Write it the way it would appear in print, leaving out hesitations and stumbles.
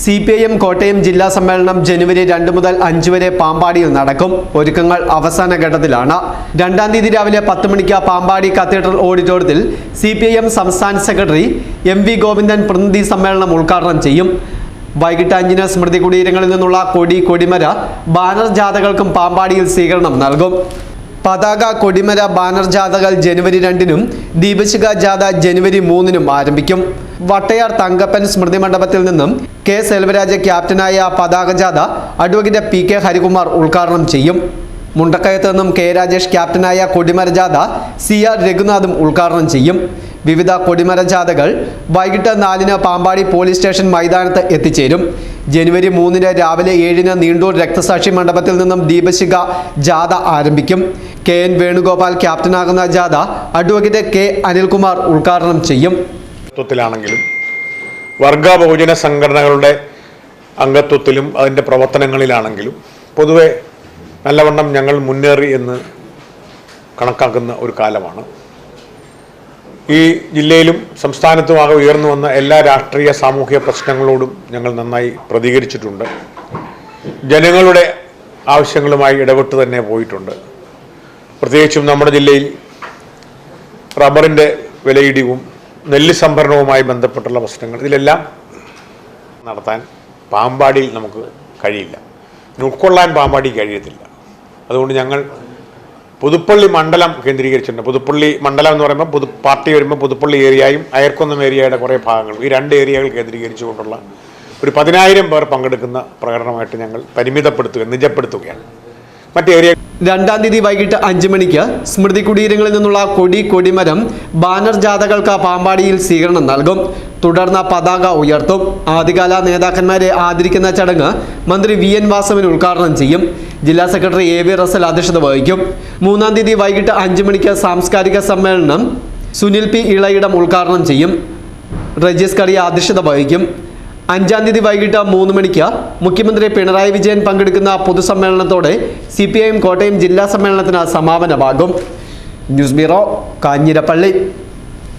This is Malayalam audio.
CPIM കോട്ടയം ജില്ലാ സമ്മേളനം ജനുവരി 2 മുതൽ 5 വരെ പാമ്പാടിയിൽ നടക്കും. ഒരുക്കങ്ങൾ അവസാന ഘട്ടത്തിലാണ്. 2-ാം തീയതി രാവിലെ 10 മണിക്ക് പാമ്പാടി കത്തീഡ്രൽ ഓഡിറ്റോറിയത്തിൽ CPIM സംസ്ഥാന സെക്രട്ടറി MV ഗോവിന്ദൻ പ്രതിനിധി സമ്മേളനം ഉദ്ഘാടനം ചെയ്യും. വൈകിട്ട് 5-ന് സ്മൃതി കുടീരങ്ങളിൽ നിന്നുള്ള കൊടിമര ബാനർ ജാഥകൾക്കും പാമ്പാടിയിൽ സ്വീകരണം നൽകും. പതാക കൊടിമര ബാനർ ജാഥകൾ ജനുവരി 2-നും ദീപശിഖ ജാഥ ജനുവരി 3-നും ആരംഭിക്കും. വട്ടയാർ തങ്കപ്പൻ സ്മൃതി മണ്ഡപത്തിൽ നിന്നും K. സെൽവരാജ് ക്യാപ്റ്റനായ പതാക ജാഥ അഡ്വക്കേറ്റ് PK ഹരികുമാർ ഉദ്ഘാടനം ചെയ്യും. മുണ്ടക്കയത്ത് നിന്നും K. രാജേഷ് ക്യാപ്റ്റനായ കൊടിമര ജാഥ CR രഘുനാഥും ഉദ്ഘാടനം ചെയ്യും. വിവിധ കൊടിമര ജാഥകൾ വൈകിട്ട് 4-ന് പാമ്പാടി പോലീസ് സ്റ്റേഷൻ മൈതാനത്ത് എത്തിച്ചേരും. ജനുവരി 3-ന് രാവിലെ 7-ന് നീണ്ടൂർ രക്തസാക്ഷി മണ്ഡപത്തിൽ നിന്നും ദീപശിഖ ജാഥ ആരംഭിക്കും. KN വേണുഗോപാൽ ക്യാപ്റ്റനാകുന്ന ജാഥ അഡ്വക്കേറ്റ് K. അനിൽകുമാർ ഉദ്ഘാടനം ചെയ്യും. ാണെങ്കിലും വർഗ ബഹുജന സംഘടനകളുടെ അംഗത്വത്തിലും അതിൻ്റെ പ്രവർത്തനങ്ങളിലാണെങ്കിലും പൊതുവെ നല്ലവണ്ണം ഞങ്ങൾ മുന്നേറി എന്ന് കണക്കാക്കുന്ന ഒരു കാലമാണ്. ഈ ജില്ലയിലും സംസ്ഥാനത്തുമാകെ ഉയർന്നു വന്ന എല്ലാ രാഷ്ട്രീയ സാമൂഹിക പ്രശ്നങ്ങളോടും ഞങ്ങൾ നന്നായി പ്രതികരിച്ചിട്ടുണ്ട്. ജനങ്ങളുടെ ആവശ്യങ്ങളുമായി ഇടപെട്ട് തന്നെ പോയിട്ടുണ്ട്. പ്രത്യേകിച്ചും നമ്മുടെ ജില്ലയിൽ റബ്ബറിൻ്റെ വിലയിടിവും നെല്ല് സംഭരണവുമായി ബന്ധപ്പെട്ടുള്ള പ്രശ്നങ്ങൾ ഇതിലെല്ലാം നടത്താൻ പാമ്പാടിയിൽ നമുക്ക് കഴിയില്ല. ഉൾക്കൊള്ളാൻ പാമ്പാടി കഴിയത്തില്ല. അതുകൊണ്ട് ഞങ്ങൾ പുതുപ്പള്ളി മണ്ഡലം കേന്ദ്രീകരിച്ചിട്ടുണ്ട്. പുതുപ്പള്ളി മണ്ഡലം എന്ന് പറയുമ്പോൾ പാർട്ടി വരുമ്പോൾ പുതുപ്പള്ളി ഏരിയയും അയർക്കുന്നം ഏരിയയുടെ കുറേ ഭാഗങ്ങളും ഈ 2 ഏരിയകൾ കേന്ദ്രീകരിച്ചുകൊണ്ടുള്ള ഒരു 10,000 പേർ പങ്കെടുക്കുന്ന പ്രകടനമായിട്ട് ഞങ്ങൾ നിജപ്പെടുത്തുകയാണ്. മറ്റേ ഏരിയ 2-ാം തീയതി വൈകിട്ട് 5 മണിക്ക് സ്മൃതി കുടീരങ്ങളിൽ നിന്നുള്ള കൊടിമരം ബാനർ ജാഥകൾക്ക് പാമ്പാടിയിൽ സ്വീകരണം നൽകും. തുടർന്ന് പതാക ഉയർത്തും. ആദ്യകാല നേതാക്കന്മാരെ ആദരിക്കുന്ന ചടങ്ങ് മന്ത്രി VN വാസവൻ ഉദ്ഘാടനം ചെയ്യും. ജില്ലാ സെക്രട്ടറി AV റസൽ അധ്യക്ഷത വഹിക്കും. 3-ാം തീയതി വൈകിട്ട് 5 മണിക്ക് സാംസ്കാരിക സമ്മേളനം സുനിൽ P. ഇളയിടം ഉദ്ഘാടനം ചെയ്യും. റജീസ് കറിയ അധ്യക്ഷത വഹിക്കും. 5-ാം തീയതി വൈകിട്ട് 3 മണിക്ക് മുഖ്യമന്ത്രി പിണറായി വിജയൻ പങ്കെടുക്കുന്ന പൊതുസമ്മേളനത്തോടെ CPIM കോട്ടയം ജില്ലാ സമ്മേളനത്തിന് സമാപനമാകും. News bureau, Kanjirappally.